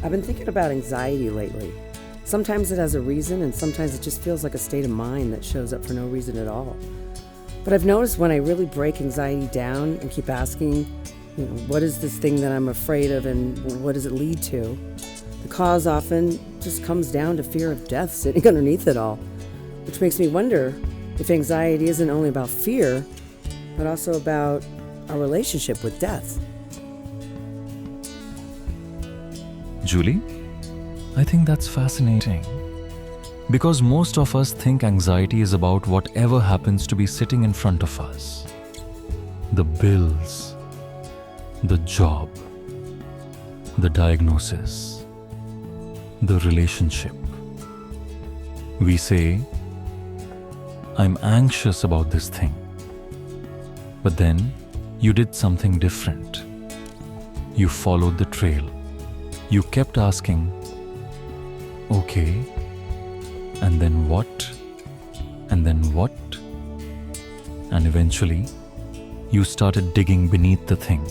I've been thinking about anxiety lately. Sometimes it has a reason, and sometimes it just feels like a state of mind that shows up for no reason at all. But I've noticed when I really break anxiety down and keep asking, what is this thing that I'm afraid of and what does it lead to? The cause often just comes down to fear of death sitting underneath it all, which makes me wonder if anxiety isn't only about fear, but also about our relationship with death. Julie, I think that's fascinating. Because most of us think anxiety is about whatever happens to be sitting in front of us. The bills, the job, the diagnosis, the relationship. We say, I'm anxious about this thing. But then you did something different. You followed the trail. You kept asking, okay, and then what? And then what? And eventually, you started digging beneath the thing,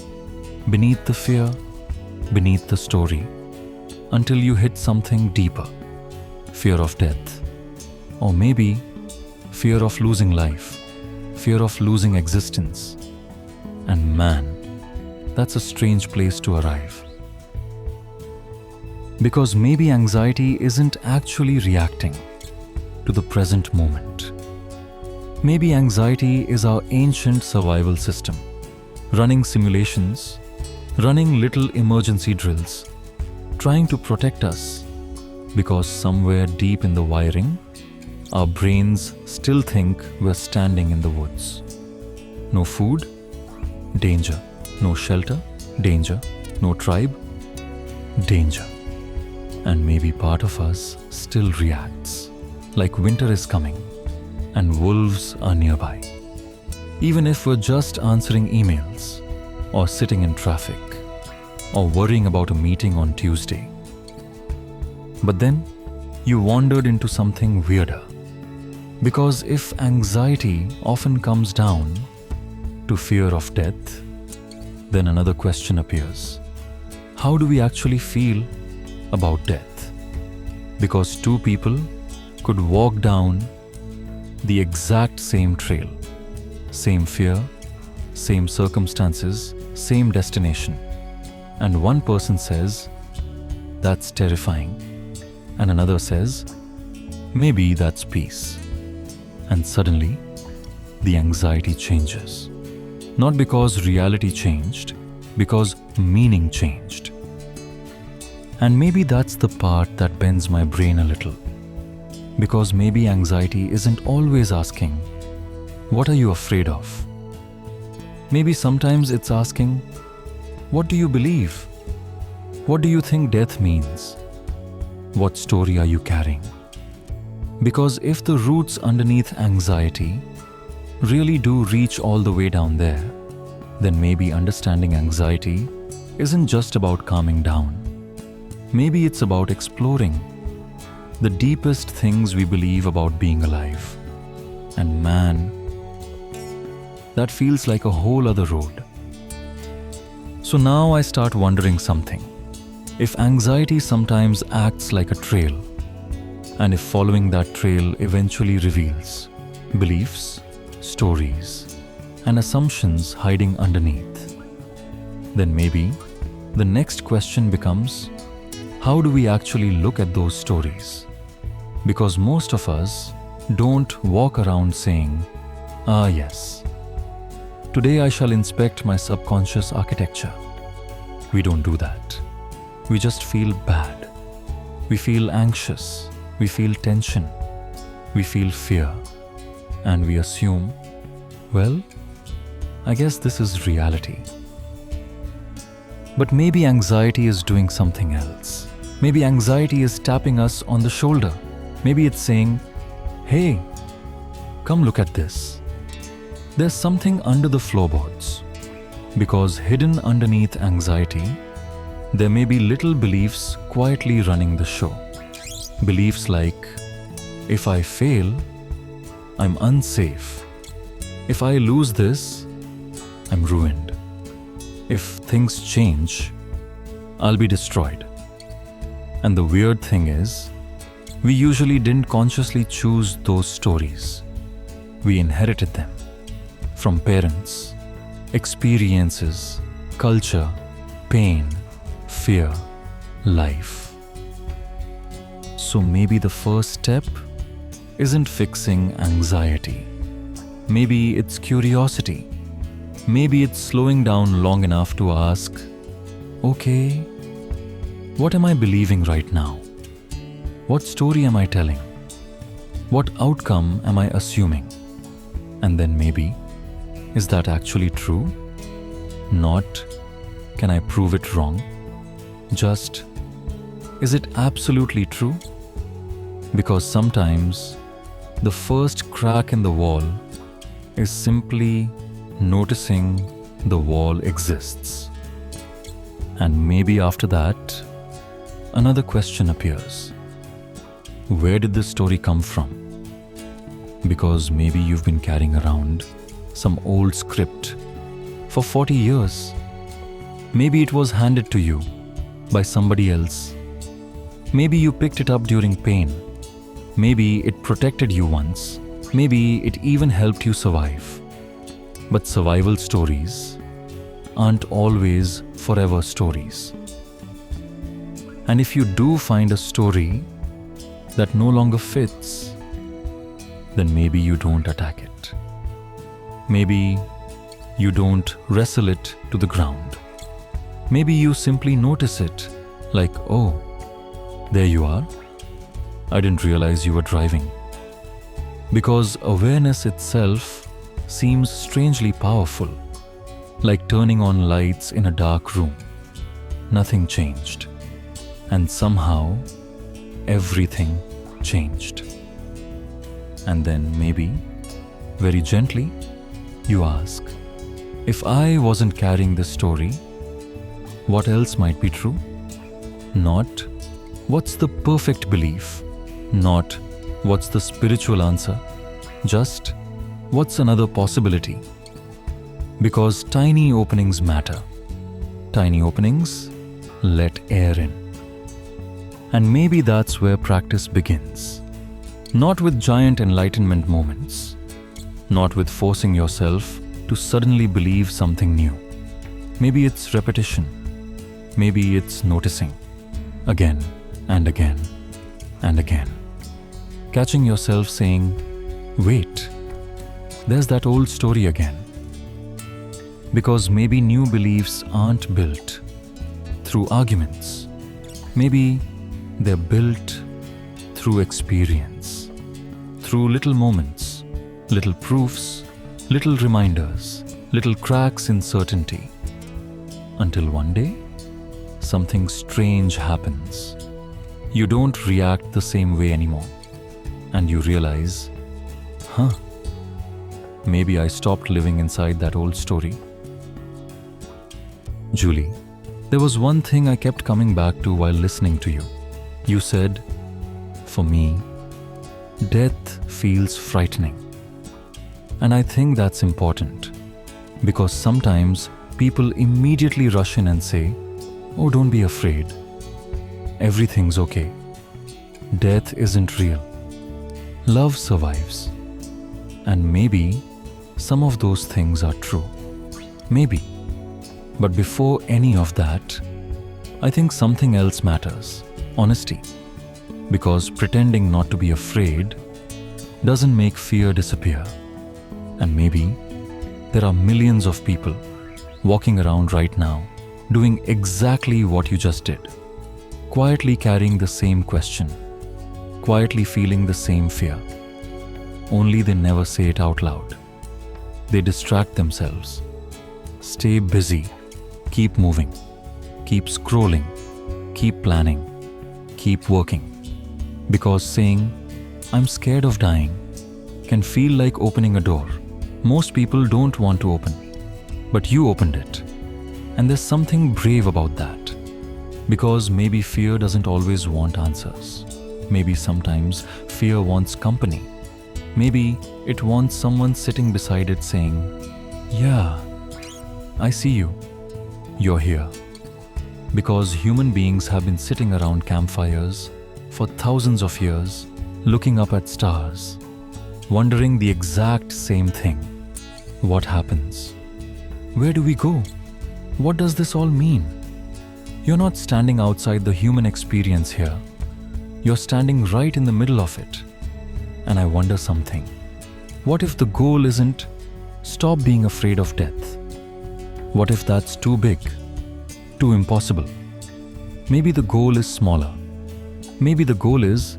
beneath the fear, beneath the story, until you hit something deeper. Fear of death. Or maybe fear of losing life, fear of losing existence. And man, that's a strange place to arrive. Because maybe anxiety isn't actually reacting to the present moment. Maybe anxiety is our ancient survival system, running simulations, running little emergency drills, trying to protect us, because somewhere deep in the wiring, our brains still think we're standing in the woods. No food? Danger. No shelter? Danger. No tribe? Danger. And maybe part of us still reacts, like winter is coming and wolves are nearby. Even if we're just answering emails, or sitting in traffic, or worrying about a meeting on Tuesday. But then, you wandered into something weirder. Because if anxiety often comes down to fear of death, then another question appears. How do we actually feel about death? Because two people could walk down the exact same trail, same fear, same circumstances, same destination. And one person says, that's terrifying. And another says, maybe that's peace. And suddenly, the anxiety changes. Not because reality changed, because meaning changed. And maybe that's the part that bends my brain a little. Because maybe anxiety isn't always asking, what are you afraid of? Maybe sometimes it's asking, what do you believe? What do you think death means? What story are you carrying? Because if the roots underneath anxiety really do reach all the way down there, then maybe understanding anxiety isn't just about calming down. Maybe it's about exploring the deepest things we believe about being alive. And man, that feels like a whole other road. So now I start wondering something. If anxiety sometimes acts like a trail, and if following that trail eventually reveals beliefs, stories, and assumptions hiding underneath, then maybe the next question becomes, how do we actually look at those stories? Because most of us don't walk around saying, ah yes, today I shall inspect my subconscious architecture. We don't do that. We just feel bad. We feel anxious. We feel tension. We feel fear. And we assume, well, I guess this is reality. But maybe anxiety is doing something else. Maybe anxiety is tapping us on the shoulder. Maybe it's saying, hey, come look at this. There's something under the floorboards. Because hidden underneath anxiety, there may be little beliefs quietly running the show. Beliefs like, if I fail, I'm unsafe. If I lose this, I'm ruined. If things change, I'll be destroyed. And the weird thing is, we usually didn't consciously choose those stories. We inherited them from parents, experiences, culture, pain, fear, life. So maybe the first step isn't fixing anxiety. Maybe it's curiosity. Maybe it's slowing down long enough to ask, okay, what am I believing right now? What story am I telling? What outcome am I assuming? And then maybe, is that actually true? Not, can I prove it wrong? Just, is it absolutely true? Because sometimes the first crack in the wall is simply noticing the wall exists. And maybe after that, another question appears. Where did this story come from? Because maybe you've been carrying around some old script for 40 years. Maybe it was handed to you by somebody else. Maybe you picked it up during pain. Maybe it protected you once. Maybe it even helped you survive. But survival stories aren't always forever stories. And if you do find a story that no longer fits, then maybe you don't attack it. Maybe you don't wrestle it to the ground. Maybe you simply notice it, like, oh, there you are. I didn't realize you were driving. Because awareness itself seems strangely powerful, like turning on lights in a dark room. Nothing changed. And somehow, everything changed. And then maybe, very gently, you ask, if I wasn't carrying this story, what else might be true? Not, what's the perfect belief? Not, what's the spiritual answer? Just, what's another possibility? Because tiny openings matter. Tiny openings let air in. And maybe that's where practice begins. Not with giant enlightenment moments. Not with forcing yourself to suddenly believe something new. Maybe it's repetition. Maybe it's noticing. Again and again and again. Catching yourself saying, wait, there's that old story again. Because maybe new beliefs aren't built through arguments. Maybe they're built through experience, through little moments, little proofs, little reminders, little cracks in certainty. Until one day, something strange happens. You don't react the same way anymore. And you realize, maybe I stopped living inside that old story. Julie, there was one thing I kept coming back to while listening to you. You said, for me, death feels frightening. And I think that's important, because sometimes people immediately rush in and say, oh, don't be afraid. Everything's okay. Death isn't real. Love survives. And maybe some of those things are true. Maybe. But before any of that, I think something else matters. Honesty. Because pretending not to be afraid doesn't make fear disappear. And maybe there are millions of people walking around right now doing exactly what you just did. Quietly carrying the same question. Quietly feeling the same fear. Only they never say it out loud. They distract themselves. Stay busy. Keep moving. Keep scrolling. Keep planning. Keep working. Because saying, I'm scared of dying, can feel like opening a door most people don't want to open. But you opened it. And there's something brave about that. Because maybe fear doesn't always want answers. Maybe sometimes fear wants company. Maybe it wants someone sitting beside it saying, yeah, I see you. You're here. Because human beings have been sitting around campfires for thousands of years, looking up at stars, wondering the exact same thing. What happens? Where do we go? What does this all mean? You're not standing outside the human experience here. You're standing right in the middle of it. And I wonder something. What if the goal isn't stop being afraid of death? What if that's too big? Too impossible? Maybe the goal is smaller. Maybe the goal is,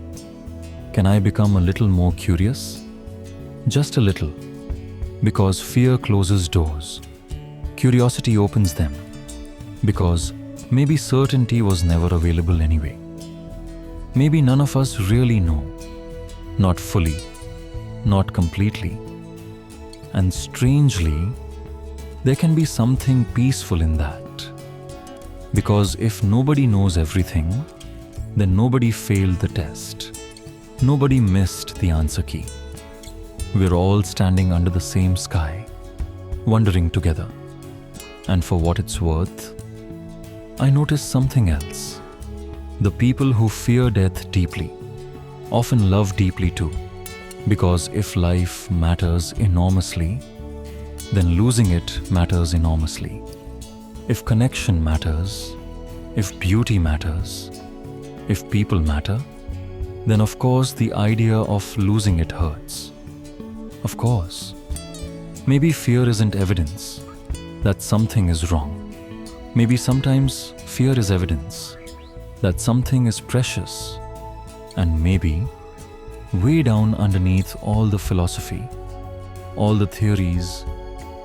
can I become a little more curious? Just a little. Because fear closes doors. Curiosity opens them. Because maybe certainty was never available anyway. Maybe none of us really know. Not fully. Not completely. And strangely, there can be something peaceful in that. Because if nobody knows everything, then nobody failed the test. Nobody missed the answer key. We're all standing under the same sky, wondering together. And for what it's worth, I notice something else. The people who fear death deeply often love deeply too. Because if life matters enormously, then losing it matters enormously. If connection matters, if beauty matters, if people matter, then of course the idea of losing it hurts. Of course. Maybe fear isn't evidence that something is wrong. Maybe sometimes fear is evidence that something is precious. And maybe way down underneath all the philosophy, all the theories,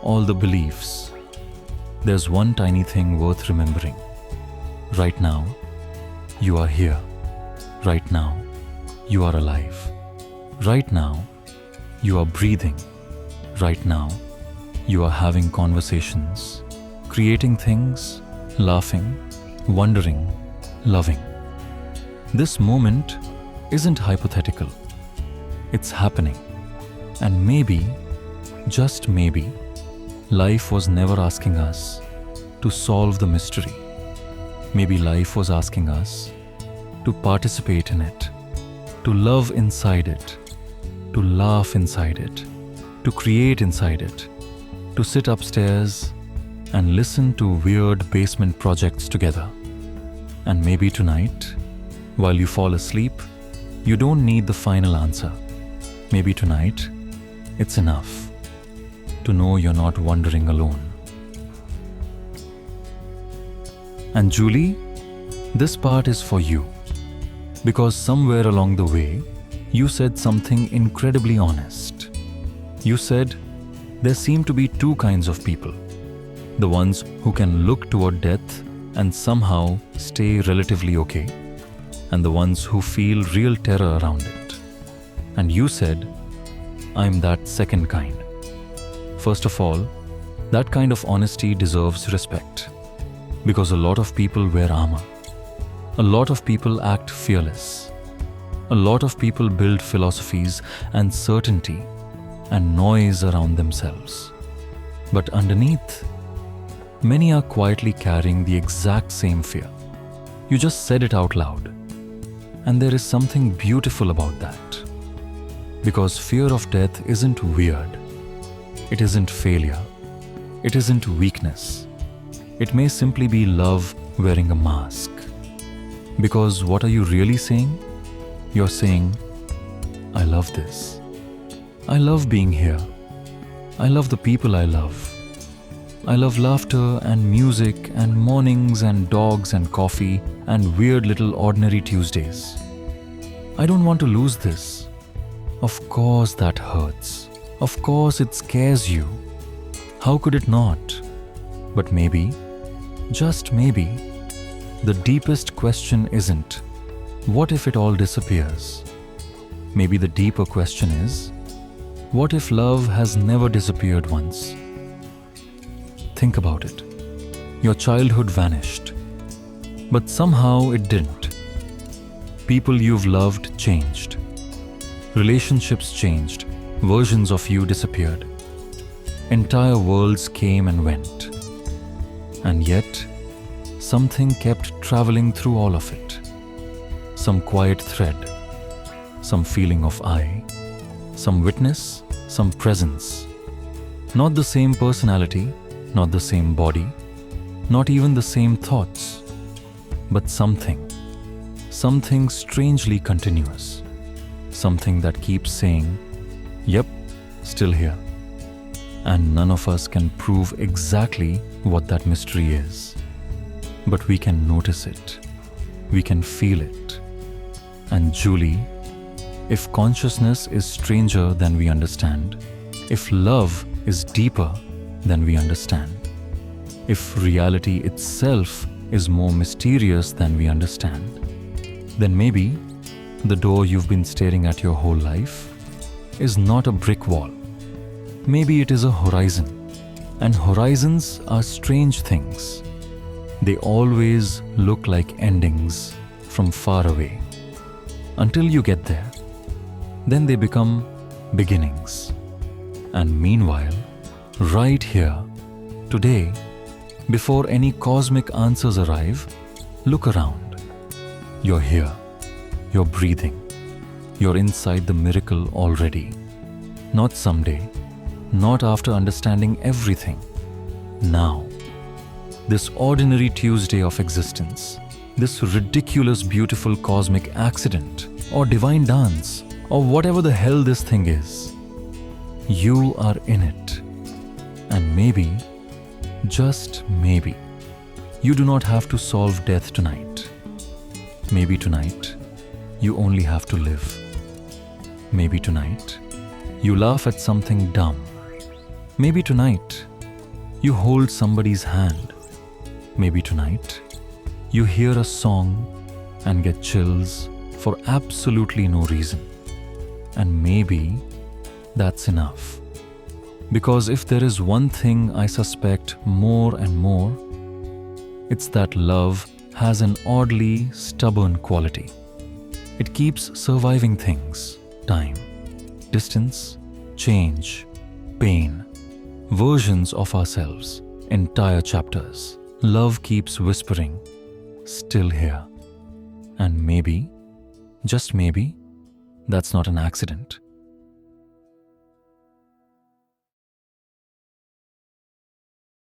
all the beliefs, there's one tiny thing worth remembering. Right now, you are here. Right now, you are alive. Right now, you are breathing. Right now, you are having conversations, creating things, laughing, wondering, loving. This moment isn't hypothetical. It's happening. And maybe, just maybe, life was never asking us to solve the mystery. Maybe life was asking us to participate in it, to love inside it, to laugh inside it, to create inside it, to sit upstairs and listen to weird basement projects together. And maybe tonight, while you fall asleep, you don't need the final answer. Maybe tonight, it's enough to know you're not wandering alone. And Julie, this part is for you. Because somewhere along the way, you said something incredibly honest. You said, there seem to be two kinds of people. The ones who can look toward death and somehow stay relatively okay, and the ones who feel real terror around it. And you said, I'm that second kind. First of all, that kind of honesty deserves respect. Because a lot of people wear armor. A lot of people act fearless. A lot of people build philosophies and certainty and noise around themselves. But underneath, many are quietly carrying the exact same fear. You just said it out loud. And there is something beautiful about that. Because fear of death isn't weird. It isn't failure. It isn't weakness. It may simply be love wearing a mask. Because what are you really saying? You're saying, I love this. I love being here. I love the people I love. I love laughter and music and mornings and dogs and coffee and weird little ordinary Tuesdays. I don't want to lose this. Of course that hurts. Of course it scares you. How could it not? But maybe, just maybe, the deepest question isn't, what if it all disappears? Maybe the deeper question is, what if love has never disappeared once? Think about it. Your childhood vanished. But somehow it didn't. People you've loved changed. Relationships changed. Versions of you disappeared. Entire worlds came and went. And yet, something kept traveling through all of it. Some quiet thread, some feeling of I, some witness, some presence. Not the same personality, not the same body, not even the same thoughts, but something strangely continuous. Something that keeps saying, yep, still here. And none of us can prove exactly what that mystery is. But we can notice it. We can feel it. And Julie, if consciousness is stranger than we understand, if love is deeper than we understand, if reality itself is more mysterious than we understand, then maybe the door you've been staring at your whole life is not a brick wall. Maybe it is a horizon. And horizons are strange things. They always look like endings from far away. Until you get there, then they become beginnings. And meanwhile, right here, today, before any cosmic answers arrive, look around. You're here. You're breathing. You're inside the miracle already. Not someday. Not after understanding everything. Now. This ordinary Tuesday of existence. This ridiculous, beautiful cosmic accident or divine dance or whatever the hell this thing is. You are in it. And maybe, just maybe, you do not have to solve death tonight. Maybe tonight, you only have to live. Maybe tonight, you laugh at something dumb. Maybe tonight, you hold somebody's hand. Maybe tonight, you hear a song and get chills for absolutely no reason. And maybe that's enough. Because if there is one thing I suspect more and more, it's that love has an oddly stubborn quality. It keeps surviving things, time, distance, change, pain, versions of ourselves, entire chapters. Love keeps whispering, still here. And maybe, just maybe, that's not an accident.